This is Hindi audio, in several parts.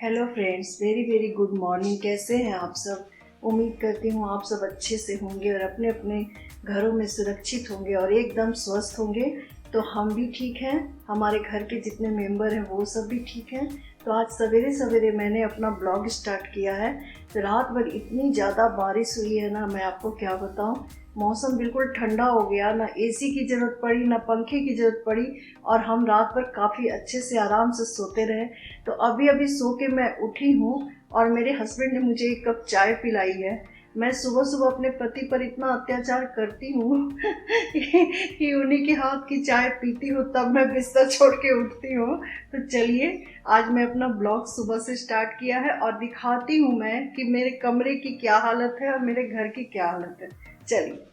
Hello friends, very very good morning. कैसे हैं आप सब? उम्मीद करती हूँ आप सब अच्छे से होंगे और अपने अपने घरों में सुरक्षित होंगे और एकदम स्वस्थ होंगे। तो हम भी ठीक हैं, हमारे घर के जितने मेंबर हैं वो सब भी ठीक हैं। तो आज सवेरे सवेरे मैंने अपना ब्लॉग स्टार्ट किया है। तो रात भर इतनी ज़्यादा बारिश हुई है ना, मैं आपको क्या बताऊँ। मौसम बिल्कुल ठंडा हो गया, ना एसी की ज़रूरत पड़ी ना पंखे की ज़रूरत पड़ी, और हम रात भर काफ़ी अच्छे से आराम से सोते रहे। तो अभी अभी सो के मैं उठी हूँ और मेरे हस्बैंड ने मुझे एक कप चाय पिलाई है। मैं सुबह सुबह अपने पति पर इतना अत्याचार करती हूँ कि उन्हीं के हाथ की चाय पीती हूँ, तब मैं बिस्तर छोड़ के उठती हूँ। तो चलिए, आज मैं अपना ब्लॉग सुबह से स्टार्ट किया है और दिखाती हूँ मैं कि मेरे कमरे की क्या हालत है और मेरे घर की क्या हालत है। चलिए,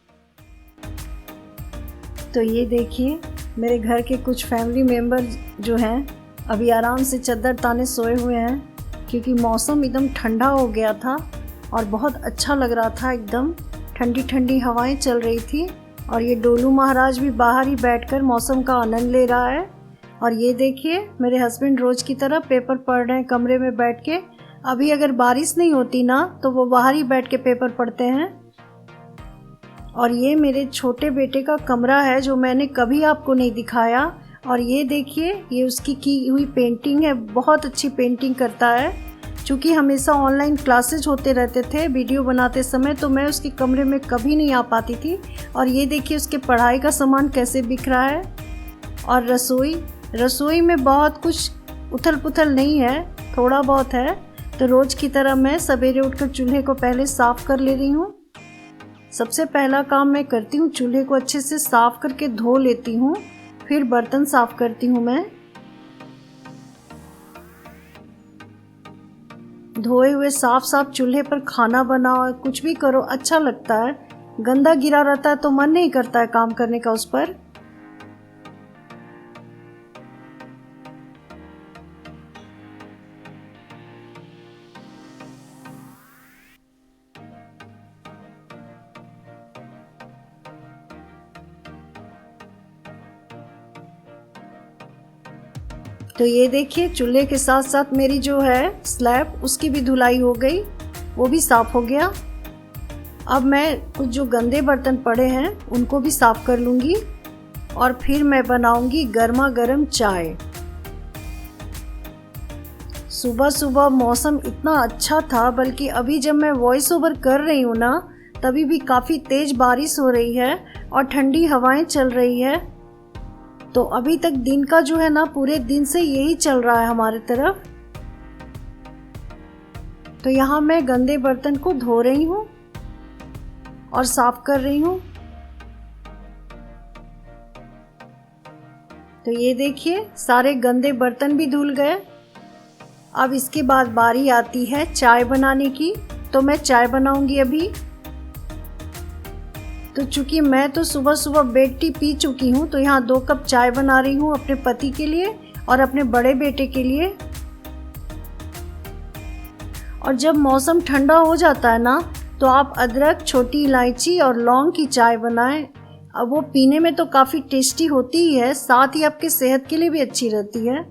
तो ये देखिए, मेरे घर के कुछ फैमिली मेम्बर जो हैं अभी आराम से चद्दर ताने सोए हुए हैं, क्योंकि मौसम एकदम ठंडा हो गया था और बहुत अच्छा लग रहा था। एकदम ठंडी ठंडी हवाएं चल रही थी और ये डोलू महाराज भी बाहर ही बैठकर मौसम का आनंद ले रहा है। और ये देखिए, मेरे हस्बैंड रोज़ की तरह पेपर पढ़ रहे हैं कमरे में बैठ के। अभी अगर बारिश नहीं होती ना तो वो बाहर ही बैठ के पेपर पढ़ते हैं। और ये मेरे छोटे बेटे का कमरा है जो मैंने कभी आपको नहीं दिखाया। और ये देखिए, ये उसकी की हुई पेंटिंग है, बहुत अच्छी पेंटिंग करता है। चूँकि हमेशा ऑनलाइन क्लासेज होते रहते थे वीडियो बनाते समय, तो मैं उसके कमरे में कभी नहीं आ पाती थी। और ये देखिए, उसके पढ़ाई का सामान कैसे बिक रहा है। और रसोई में बहुत कुछ उथल पुथल नहीं है, थोड़ा बहुत है। तो रोज़ की तरह मैं सवेरे उठकर चूल्हे को पहले साफ़ कर ले रही हूँ। सबसे पहला काम मैं करती हूँ, चूल्हे को अच्छे से साफ़ करके धो लेती हूँ, फिर बर्तन साफ़ करती हूँ। मैं धोए हुए साफ साफ चूल्हे पर खाना बनाओ, कुछ भी करो, अच्छा लगता है। गंदा गिरा रहता है तो मन नहीं करता है काम करने का उस पर। तो ये देखिए, चूल्हे के साथ साथ मेरी जो है स्लैब, उसकी भी धुलाई हो गई, वो भी साफ़ हो गया। अब मैं कुछ जो गंदे बर्तन पड़े हैं उनको भी साफ़ कर लूँगी और फिर मैं बनाऊँगी गर्मा गर्म चाय। सुबह सुबह मौसम इतना अच्छा था, बल्कि अभी जब मैं वॉइस ओवर कर रही हूँ ना, तभी भी काफ़ी तेज़ बारिश हो रही है और ठंडी हवाएं चल रही है। तो अभी तक दिन का जो है ना, पूरे दिन से यही चल रहा है हमारे तरफ। तो यहाँ मैं गंदे बर्तन को धो रही हूँ और साफ कर रही हूँ। तो ये देखिए, सारे गंदे बर्तन भी धुल गए। अब इसके बाद बारी आती है चाय बनाने की। तो मैं चाय बनाऊंगी अभी। तो चूँकि मैं तो सुबह सुबह बेड टी पी चुकी हूँ, तो यहाँ 2 कप चाय बना रही हूँ अपने पति के लिए और अपने बड़े बेटे के लिए। और जब मौसम ठंडा हो जाता है ना, तो आप अदरक, छोटी इलायची और लौंग की चाय बनाएं। अब वो पीने में तो काफ़ी टेस्टी होती ही है, साथ ही आपके सेहत के लिए भी अच्छी रहती है।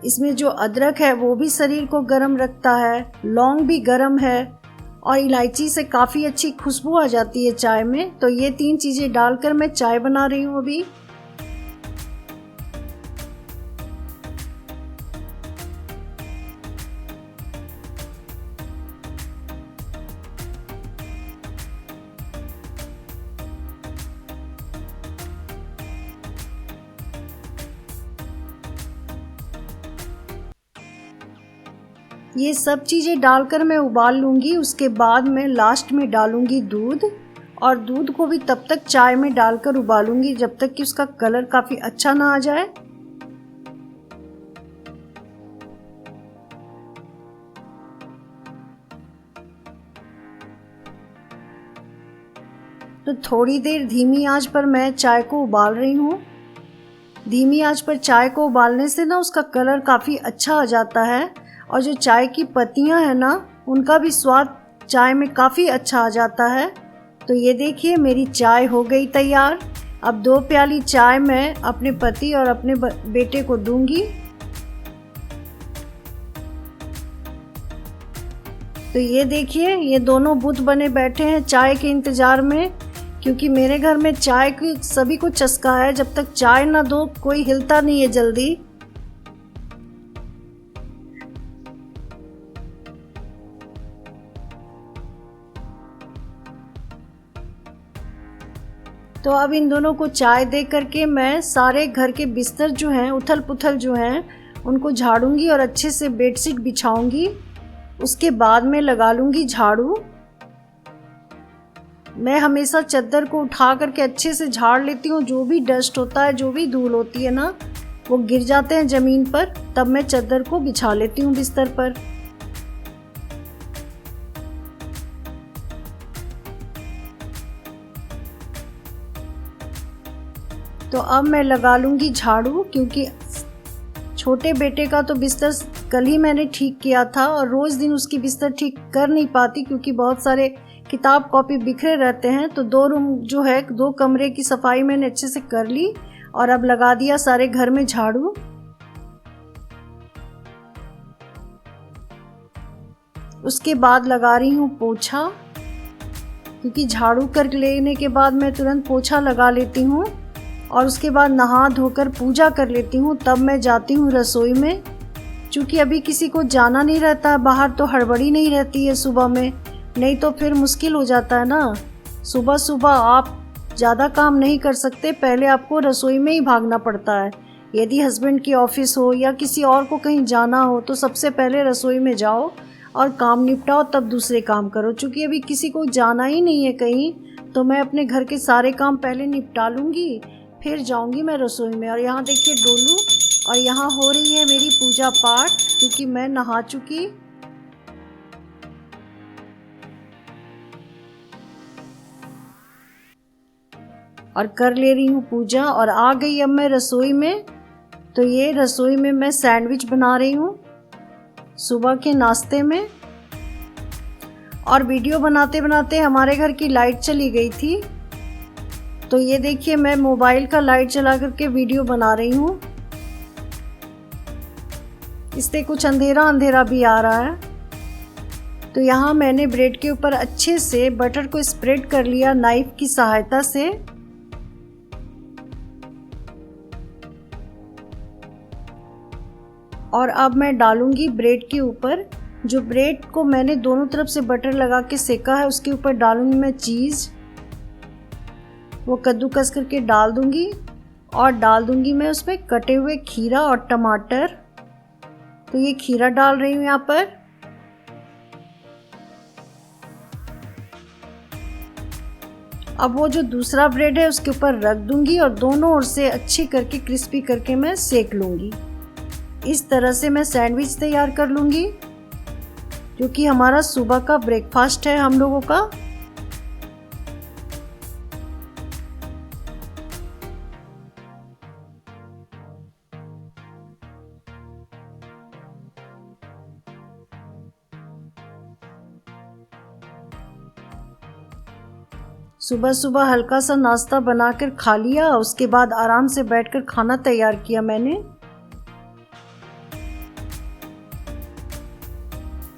इसमें जो अदरक है वो भी शरीर को गर्म रखता है, लौंग भी गर्म है और इलायची से काफ़ी अच्छी खुशबू आ जाती है चाय में। तो ये 3 चीज़ें डालकर मैं चाय बना रही हूँ अभी। ये सब चीज़ें डालकर मैं उबाल लूँगी। उसके बाद मैं लास्ट में डालूँगी दूध, और दूध को भी तब तक चाय में डालकर उबालूँगी जब तक कि उसका कलर काफ़ी अच्छा ना आ जाए। तो थोड़ी देर धीमी आंच पर मैं चाय को उबाल रही हूँ। धीमी आंच पर चाय को उबालने से ना उसका कलर काफ़ी अच्छा आ जाता है और जो चाय की पत्तियां हैं ना, उनका भी स्वाद चाय में काफ़ी अच्छा आ जाता है। तो ये देखिए, मेरी चाय हो गई तैयार। अब 2 प्याली चाय मैं अपने पति और अपने बेटे को दूंगी। तो ये देखिए, ये दोनों बुत बने बैठे हैं चाय के इंतज़ार में, क्योंकि मेरे घर में चाय की सभी को चस्का है। जब तक चाय ना दो कोई हिलता नहीं है जल्दी। तो अब इन दोनों को चाय दे करके मैं सारे घर के बिस्तर जो हैं, उथल पुथल जो हैं, उनको झाड़ूंगी और अच्छे से बेडशीट बिछाऊंगी। उसके बाद में लगा लूँगी झाड़ू। मैं हमेशा चादर को उठा करके अच्छे से झाड़ लेती हूँ। जो भी डस्ट होता है, जो भी धूल होती है ना, वो गिर जाते हैं ज़मीन पर, तब मैं चादर को बिछा लेती हूँ बिस्तर पर। तो अब मैं लगा लूँगी झाड़ू, क्योंकि छोटे बेटे का तो बिस्तर कल ही मैंने ठीक किया था और रोज़ दिन उसकी बिस्तर ठीक कर नहीं पाती, क्योंकि बहुत सारे किताब कॉपी बिखरे रहते हैं। तो 2 रूम जो है, 2 कमरे की सफाई मैंने अच्छे से कर ली और अब लगा दिया सारे घर में झाड़ू। उसके बाद लगा रही हूँ पोछा, क्योंकि झाड़ू कर लेने के बाद मैं तुरंत पोछा लगा लेती हूँ और उसके बाद नहा धोकर पूजा कर लेती हूँ। तब मैं जाती हूँ रसोई में। चूँकि अभी किसी को जाना नहीं रहता है बाहर, तो हड़बड़ी नहीं रहती है सुबह में, नहीं तो फिर मुश्किल हो जाता है ना। सुबह सुबह आप ज़्यादा काम नहीं कर सकते, पहले आपको रसोई में ही भागना पड़ता है। यदि हस्बैंड की ऑफिस हो या किसी और को कहीं जाना हो, तो सबसे पहले रसोई में जाओ और काम निपटाओ, तब दूसरे काम करो। चूँकि अभी किसी को जाना ही नहीं है कहीं, तो मैं अपने घर के सारे काम पहले निपटा लूँगी, फिर जाऊँगी मैं रसोई में। और यहाँ देखिए डोलू, और यहाँ हो रही है मेरी पूजा पाठ, क्योंकि मैं नहा चुकी। और कर ले रही हूँ पूजा और आ गई अब मैं रसोई में। तो ये रसोई में मैं सैंडविच बना रही हूँ सुबह के नाश्ते में। और वीडियो बनाते बनाते हमारे घर की लाइट चली गई थी, तो ये देखिए मैं मोबाइल का लाइट चला करके वीडियो बना रही हूँ। इससे कुछ अंधेरा अंधेरा भी आ रहा है। तो यहाँ मैंने ब्रेड के ऊपर अच्छे से बटर को स्प्रेड कर लिया नाइफ की सहायता से। और अब मैं डालूंगी ब्रेड के ऊपर, जो ब्रेड को मैंने दोनों तरफ से बटर लगा के सेका है, उसके ऊपर डालूंगी मैं चीज़। वो कद्दूकस करके डाल दूंगी और डाल दूंगी मैं उसमें कटे हुए खीरा और टमाटर। तो ये खीरा डाल रही हूँ यहाँ पर। अब वो जो दूसरा ब्रेड है उसके ऊपर रख दूंगी और दोनों ओर से अच्छी करके क्रिस्पी करके मैं सेक लूँगी। इस तरह से मैं सैंडविच तैयार कर लूँगी, जो कि हमारा सुबह का ब्रेकफास्ट है हम लोगों का। सुबह सुबह हल्का सा नाश्ता बनाकर खा लिया, उसके बाद आराम से बैठकर खाना तैयार किया मैंने।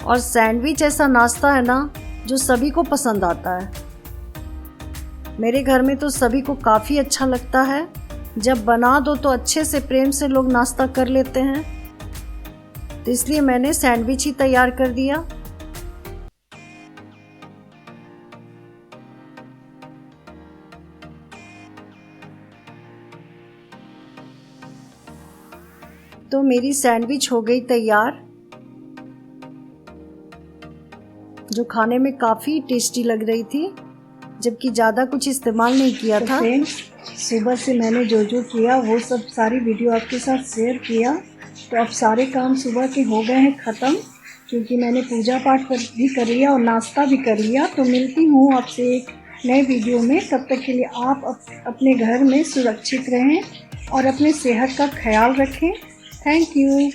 और सैंडविच ऐसा नाश्ता है ना जो सभी को पसंद आता है। मेरे घर में तो सभी को काफ़ी अच्छा लगता है। जब बना दो तो अच्छे से प्रेम से लोग नाश्ता कर लेते हैं, तो इसलिए मैंने सैंडविच ही तैयार कर दिया। तो मेरी सैंडविच हो गई तैयार, जो खाने में काफ़ी टेस्टी लग रही थी, जबकि ज़्यादा कुछ इस्तेमाल नहीं किया था। सुबह से मैंने जो जो किया वो सब सारी वीडियो आपके साथ शेयर किया। तो अब सारे काम सुबह के हो गए हैं ख़त्म, क्योंकि मैंने पूजा पाठ भी कर लिया और नाश्ता भी कर लिया। तो मिलती हूँ आपसे एक नए वीडियो में। तब तक के लिए आप अपने घर में सुरक्षित रहें और अपने सेहत का ख्याल रखें। Thank you.